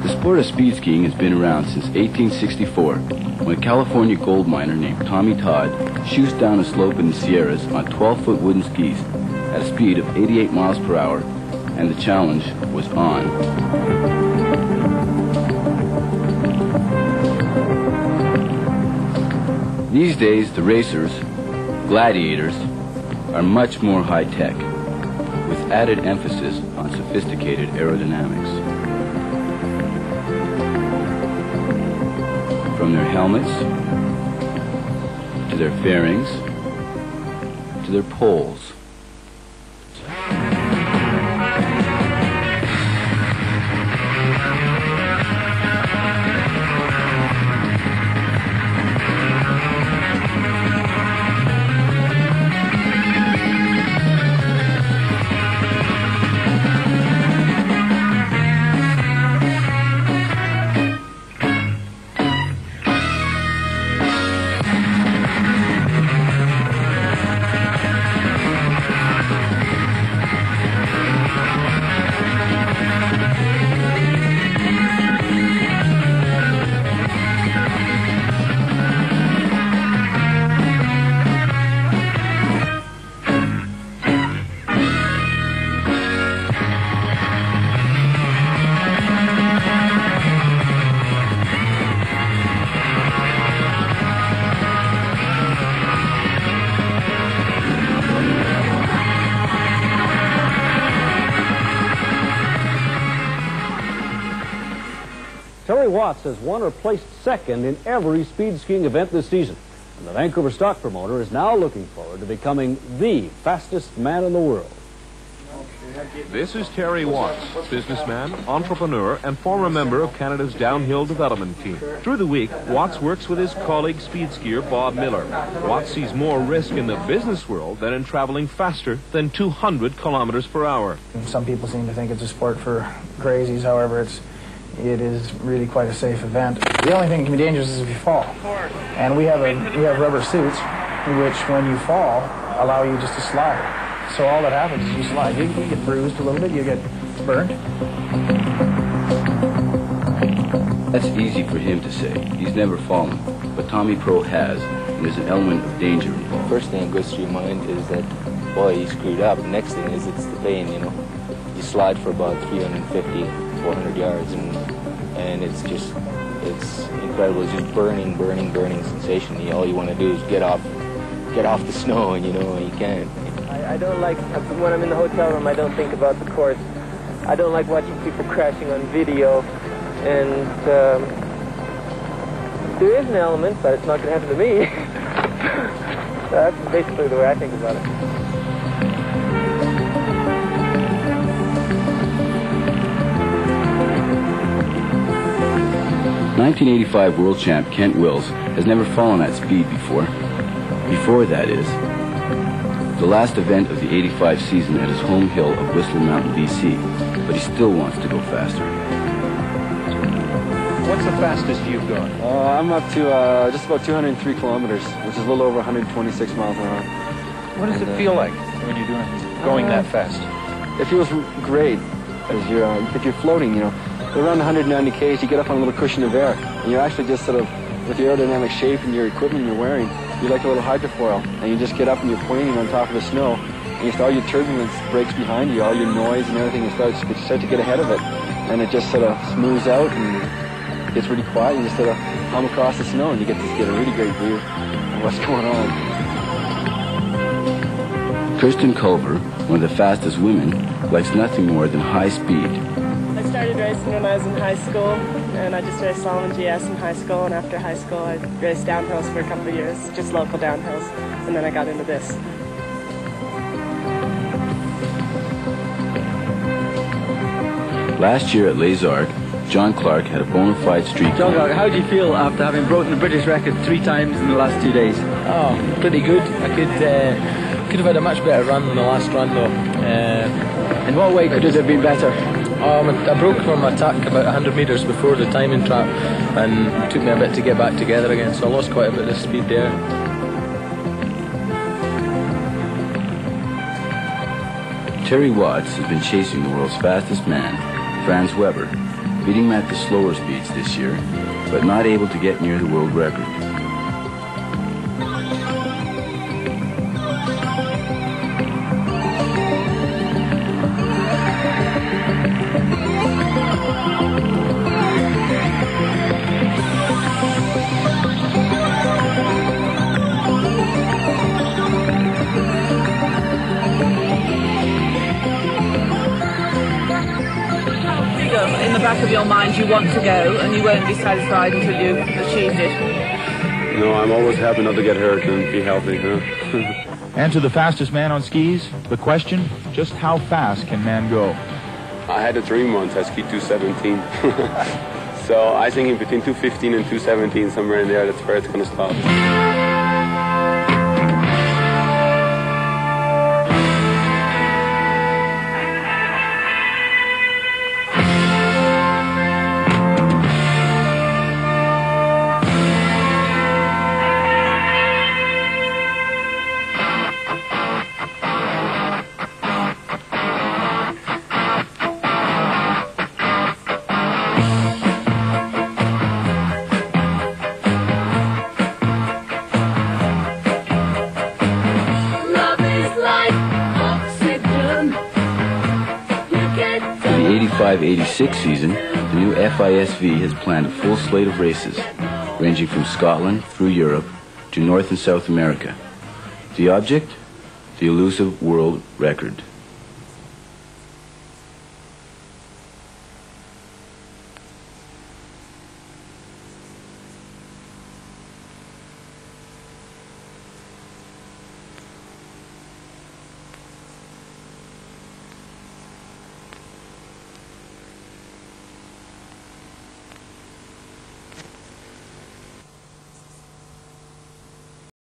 The sport of speed skiing has been around since 1864, when a California gold miner named Tommy Todd shoots down a slope in the Sierras on 12-foot wooden skis at a speed of 88 miles per hour, and the challenge was on. These days, the racers, gladiators, are much more high-tech, with added emphasis on sophisticated aerodynamics. From their helmets, to their fairings, to their poles. Terry Watts has won or placed second in every speed skiing event this season. And the Vancouver stock promoter is now looking forward to becoming the fastest man in the world. This is Terry Watts, businessman, entrepreneur, and former member of Canada's downhill development team. Through the week, Watts works with his colleague speed skier Bob Miller. Watts sees more risk in the business world than in traveling faster than 200 kilometers per hour. Some people seem to think it's a sport for crazies, however, it is really quite a safe event. The only thing that can be dangerous is if you fall. And we have rubber suits, which when you fall, allow you just to slide. So all that happens is you slide. You get bruised a little bit, you get burnt. That's easy for him to say. He's never fallen, but Tommy Pro has, and there's an element of danger involved. First thing that goes through your mind is that, boy, you screwed up. Next thing is it's the pain, you know. You slide for about 350, 400 yards, and it's incredible. It's just burning sensation. All you want to do is get off the snow, and you know, you can't. I don't like, when I'm in the hotel room, I don't think about the course. I don't like watching people crashing on video, and there is an element, but it's not going to happen to me. So that's basically the way I think about it. '85 world champ Kent Wills has never fallen at speed before. Before, that is. The last event of the '85 season at his home hill of Whistler Mountain, BC, but he still wants to go faster. What's the fastest you've gone? I'm up to just about 203 kilometers, which is a little over 126 miles an hour. What does it feel like when you're going that fast? It feels great, as if you're floating, you know. Around 190 k's, you get up on a little cushion of air, and you're actually just sort of, with the aerodynamic shape and your equipment you're wearing, you're like a little hydrofoil, and you just get up and you're planing on top of the snow, and all your turbulence breaks behind you, all your noise and everything, you start to get ahead of it, and it just sort of smooths out and gets really quiet, and you just sort of hum across the snow, and you get a really great view of what's going on. Kirsten Culver, one of the fastest women, likes nothing more than high speed. I started racing when I was in high school, and I just raced Solomon GS in high school, and after high school I raced downhills for a couple of years, just local downhills, and then I got into this. Last year at Les Arcs, John Clark had a bona fide streak. John Clark, how do you feel after having broken the British record 3 times in the last 2 days? Oh, pretty good. I could have had a much better run than the last run, though. In what way could it have been better? I broke from attack about 100 metres before the timing trap, and it took me a bit to get back together again, so I lost quite a bit of speed there. Terry Watts has been chasing the world's fastest man, Franz Weber, beating him at the slower speeds this year, but not able to get near the world record. In the back of your mind you want to go and you won't be satisfied until you've achieved it? No, I'm always happy not to get hurt and be healthy. And to the fastest man on skis, the question, just how fast can man go? I had a dream once, I skied 217. So I think in between 215 and 217, somewhere in there, that's where it's going to stop. For the 85-86 season, the new FISV has planned a full slate of races, ranging from Scotland through Europe to North and South America. The object? The elusive world record.